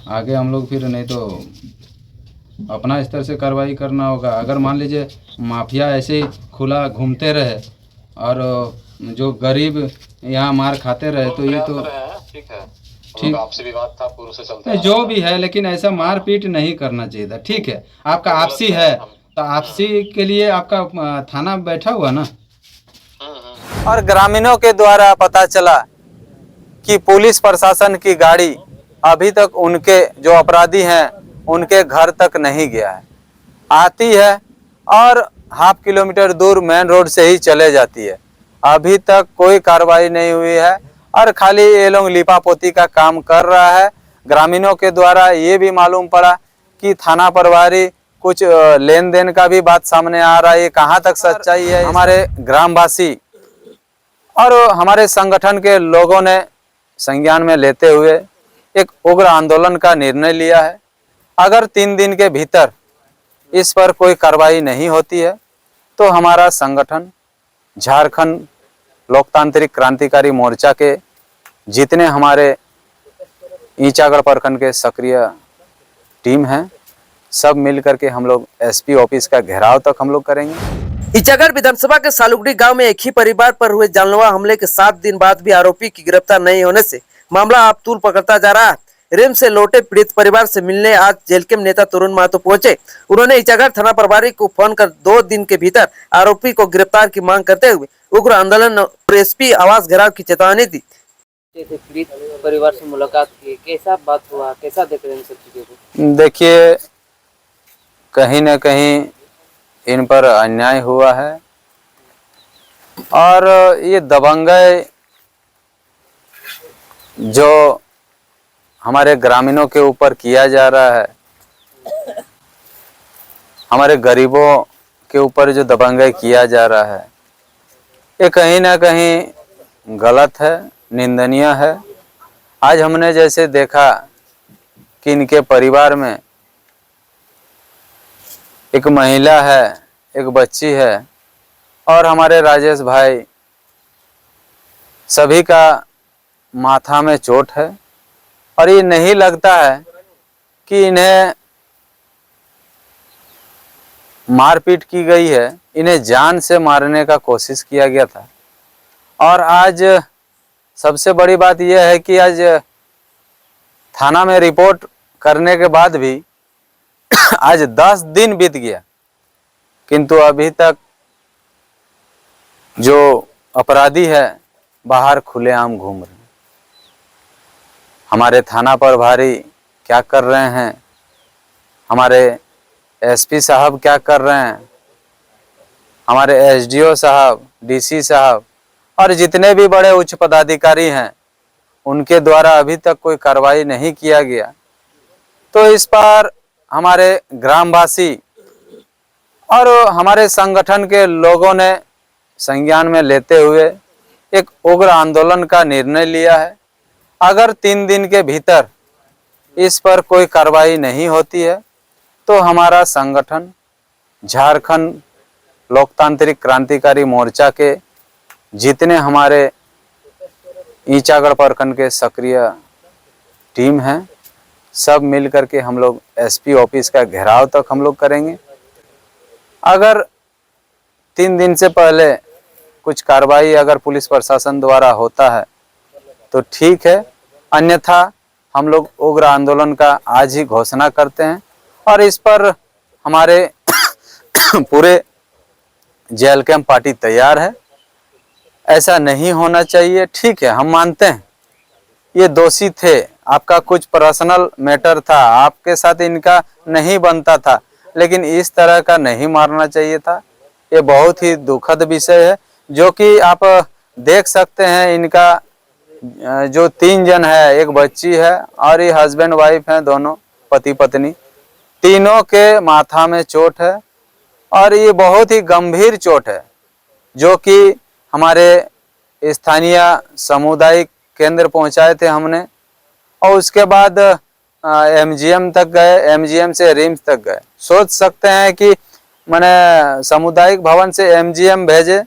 आगे हम लोग फिर नहीं तो अपना स्तर से कार्रवाई करना होगा। अगर मान लीजिए माफिया ऐसे ही खुला घूमते रहे और जो गरीब यहाँ मार खाते रहे तो ये तो ठीक है, ठीक आपसी विवाद था पूर्व से चलता नहीं, जो भी है, लेकिन ऐसा मारपीट नहीं करना चाहिए था। ठीक है, आपका आपसी है तो आपसी के लिए आपका थाना बैठा हुआ ना। और ग्रामीणों के द्वारा पता चला कि पुलिस प्रशासन की गाड़ी अभी तक उनके जो अपराधी हैं उनके घर तक नहीं गया है। आती है और हाफ किलोमीटर दूर मेन रोड से ही चले जाती है। अभी तक कोई कार्रवाई नहीं हुई है और खाली ये लोग लिपापोती का काम कर रहा है। ग्रामीणों के द्वारा ये भी मालूम पड़ा कि थाना प्रभारी कुछ लेन देन का भी बात सामने आ रहा है। ये कहाँ तक सच्चाई है? हमारे ग्रामवासी और हमारे संगठन के लोगों ने संज्ञान में लेते हुए एक उग्र आंदोलन का निर्णय लिया है। अगर 3 दिन के भीतर इस पर कोई कार्रवाई नहीं होती है तो हमारा संगठन झारखंड लोकतांत्रिक क्रांतिकारी मोर्चा के जितने हमारे ईचागढ़ प्रखंड के सक्रिय टीम हैं सब मिल करके हम लोग एसपी ऑफिस का घेराव तक हम लोग करेंगे। ईचागढ़ विधानसभा के सालुगड़ी गांव में एक ही परिवार पर हुए जानलेवा हमले के 7 दिन बाद भी आरोपी की गिरफ्तार नहीं होने से मामला अब तूल पकड़ता जा रहा है। रिम्स से लौटे पीड़ित परिवार से मिलने आज जेलकेम नेता तरुण महतो पहुंचे। उन्होंने ईचागढ़ थाना प्रभारी को फोन कर 2 दिन के भीतर आरोपी को गिरफ्तार की मांग करते हुए उग्र आंदोलन और एसपी आवास घेराव की चेतावनी दी। पीड़ित परिवार से मुलाकात की, कैसा बात हुआ, कैसा देख रहे हैं सब चीजों को? देखिए, कहीं न कहीं इन पर अन्याय हुआ है और ये दबंगई जो हमारे ग्रामीणों के ऊपर किया जा रहा है, हमारे गरीबों के ऊपर जो दबंगई किया जा रहा है, ये कहीं ना कहीं गलत है, निंदनीय है। आज हमने जैसे देखा कि इनके परिवार में एक महिला है, एक बच्ची है और हमारे राजेश भाई, सभी का माथा में चोट है और ये नहीं लगता है कि इन्हें मारपीट की गई है, इन्हें जान से मारने का कोशिश किया गया था। और आज सबसे बड़ी बात यह है कि आज थाना में रिपोर्ट करने के बाद भी आज 10 दिन बीत गया किंतु अभी तक जो अपराधी है बाहर खुलेआम घूम रहे हैं। हमारे थाना प्रभारी क्या कर रहे हैं, हमारे एसपी साहब क्या कर रहे हैं, हमारे एसडीओ साहब, डीसी साहब और जितने भी बड़े उच्च पदाधिकारी हैं उनके द्वारा अभी तक कोई कार्रवाई नहीं किया गया। तो इस पर हमारे ग्रामवासी और हमारे संगठन के लोगों ने संज्ञान में लेते हुए एक उग्र आंदोलन का निर्णय लिया है। अगर 3 दिन के भीतर इस पर कोई कार्रवाई नहीं होती है तो हमारा संगठन झारखंड लोकतांत्रिक क्रांतिकारी मोर्चा के जितने हमारे ईचागढ़ प्रखंड के सक्रिय टीम हैं सब मिल करके हम लोग एसपी ऑफिस का घेराव तक हम लोग करेंगे। अगर 3 दिन से पहले कुछ कार्रवाई अगर पुलिस प्रशासन द्वारा होता है तो ठीक है, अन्यथा हम लोग उग्र आंदोलन का आज ही घोषणा करते हैं और इस पर हमारे पूरे जेल कैंप पार्टी तैयार है। ऐसा नहीं होना चाहिए। ठीक है, हम मानते हैं ये दोषी थे, आपका कुछ पर्सनल मैटर था, आपके साथ इनका नहीं बनता था, लेकिन इस तरह का नहीं मारना चाहिए था। ये बहुत ही दुखद विषय है जो कि आप देख सकते हैं। इनका जो 3 जन है, एक बच्ची है और ये हस्बैंड वाइफ हैं, दोनों पति पत्नी, तीनों के माथा में चोट है और ये बहुत ही गंभीर चोट है जो कि हमारे स्थानीय सामुदायिक केंद्र पहुंचाए थे हमने और उसके बाद एमजीएम तक गए, एमजीएम से रिम्स तक गए। सोच सकते हैं कि मैंने सामुदायिक भवन से एमजीएम भेजे,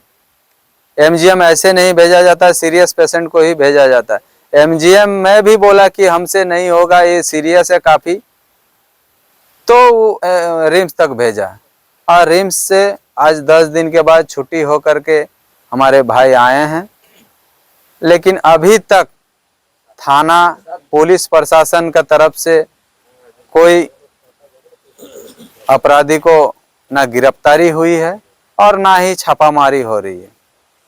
एमजीएम ऐसे नहीं भेजा जाता, सीरियस पेशेंट को ही भेजा जाता है। एमजीएम में भी बोला कि हमसे नहीं होगा, ये सीरियस है काफ़ी, तो रिम्स तक भेजा और रिम्स से आज 10 दिन के बाद छुट्टी हो करके हमारे भाई आए हैं। लेकिन अभी तक थाना पुलिस प्रशासन का तरफ से कोई अपराधी को ना गिरफ्तारी हुई है और ना ही छापामारी हो रही है।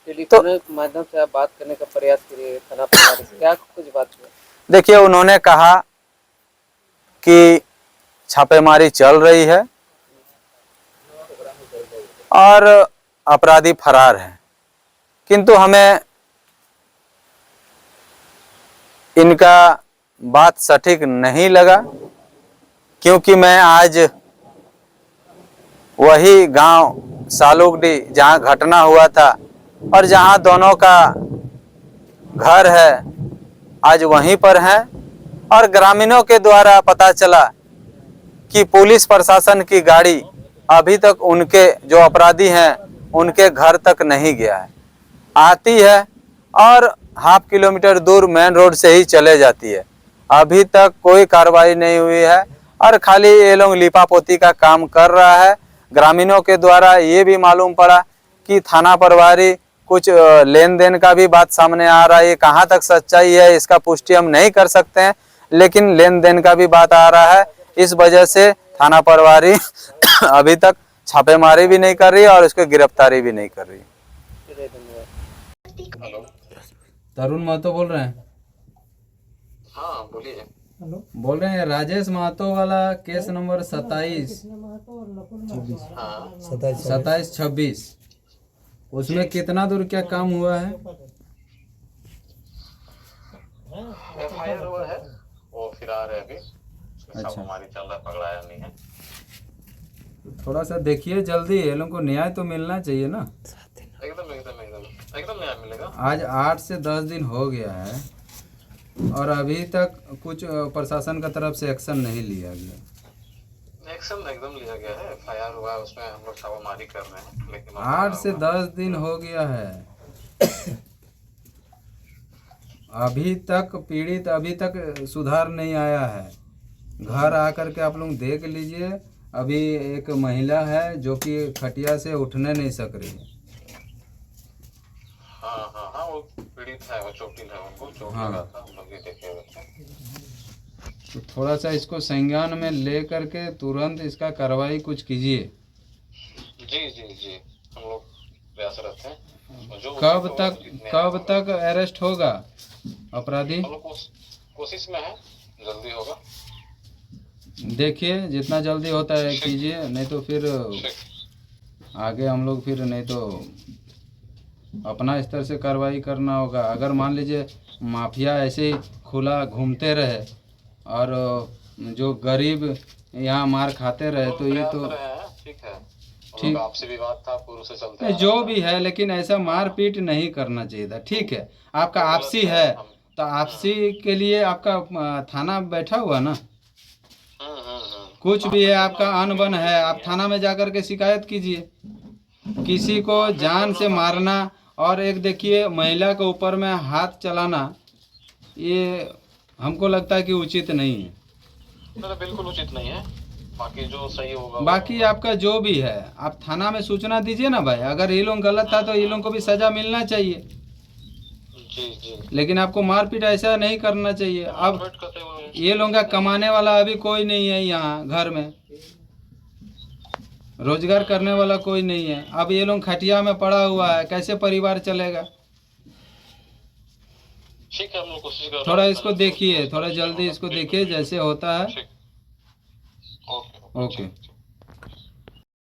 टेलीफोन के माध्यम से आप बात करने का प्रयास करिए थाना प्रभारी से, क्या कुछ बात हुआ? देखिए, उन्होंने कहा कि छापेमारी चल रही है और अपराधी फरार है, किंतु हमें इनका बात सटीक नहीं लगा, क्योंकि मैं आज वही गांव सालुगडी जहां घटना हुआ था और जहां दोनों का घर है आज वहीं पर हैं और ग्रामीणों के द्वारा पता चला कि पुलिस प्रशासन की गाड़ी अभी तक उनके जो अपराधी हैं उनके घर तक नहीं गया है, आती है और हाफ किलोमीटर दूर मेन रोड से ही चले जाती है। अभी तक कोई कार्रवाई नहीं हुई है और खाली ये लोग लिपापोती का काम कर रहा है। ग्रामीणों के द्वारा ये भी मालूम पड़ा कि थाना प्रभारी कुछ लेन देन का भी बात सामने आ रहा है। ये कहाँ तक सच्चाई है इसका पुष्टि हम नहीं कर सकते हैं, लेकिन लेन देन का भी बात आ रहा है। इस वजह से थाना प्रभारी अभी तक छापेमारी भी नहीं कर रही है और उसको गिरफ्तारी भी नहीं कर रही है। चलिए, धन्यवाद। हेलो, तरुण महतो बोल रहे हैं? हाँ बोलिए। बोल रहे हैं राजेश महतो वाला केस नंबर 27 हाँ 27-26, उसमें कितना दूर क्या काम हुआ है? FIR हुआ है, वो फिरार है अभी, अच्छा। छापेमारी चल रहा है, पकड़ाया नहीं है। थोड़ा सा देखिए जल्दी, ये लोगों को न्याय तो मिलना चाहिए ना। एकदम एकदम एकदम एकदम न्याय मिलेगा। आज 8 से 10 दिन हो गया है और अभी तक कुछ प्रशासन का तरफ से एक्शन नहीं लिया गया। एक्शन एकदम लिया गया है, FIR हुआ है, उसमें हम लोग छापेमारी कर रहे हैं, लेकिन 8 से 10 दिन हो गया है, अभी तक पीड़ित अभी तक सुधार नहीं आया है। घर आकर के आप लोग देख लीजिए, अभी एक महिला है जो कि खटिया से उठने नहीं सक रही है। हाँ हाँ हाँ, वो पीड़ित है, वो चोटिल है, उनको चोट हाँ। लगा था, हम लोग भी देखे हुए थे। तो थोड़ा सा इसको संज्ञान में ले करके तुरंत इसका कार्रवाई कुछ कीजिए। जी जी जी, हम लोग प्रयासरत हैं। जो कब तक अरेस्ट होगा अपराधी? हम लोग कोशिश में है, जल्दी होगा। देखिए जितना जल्दी होता है कीजिए, नहीं तो फिर आगे हम लोग फिर नहीं तो अपना स्तर से कार्रवाई करना होगा। अगर मान लीजिए माफिया ऐसे ही खुला घूमते रहे और जो गरीब यहाँ मार खाते रहे तो ये तो ठीक है, ठीक, आपसे विवाद था पूर्व से चलते नहीं जो भी है, लेकिन ऐसा मारपीट नहीं करना चाहिए था। ठीक है, आपका आपसी है तो आपसी के लिए आपका थाना बैठा हुआ ना, कुछ भी है आपका अनबन है, आप थाना में जाकर के शिकायत कीजिए। किसी को जान से मारना और एक देखिए महिला के ऊपर में हाथ चलाना, ये हमको लगता है कि उचित नहीं है। बिल्कुल उचित नहीं है। बाकी जो सही होगा, बाकी आपका जो भी है आप थाना में सूचना दीजिए ना भाई। अगर ये लोग गलत था तो ये लोग को भी सजा मिलना चाहिए। जी जी, लेकिन आपको मारपीट ऐसा नहीं करना चाहिए। अब ये लोगों का कमाने वाला अभी कोई नहीं है यहाँ घर में, रोजगार करने वाला कोई नहीं है। अब ये लोग खटिया में पड़ा हुआ है, कैसे परिवार चलेगा? ठीक है, हम लोग कोशिश कर रहे हैं। थोड़ा इसको देखिए, थोड़ा जल्दी इसको देखिए जैसे होता है। ठीक, ओके ओके।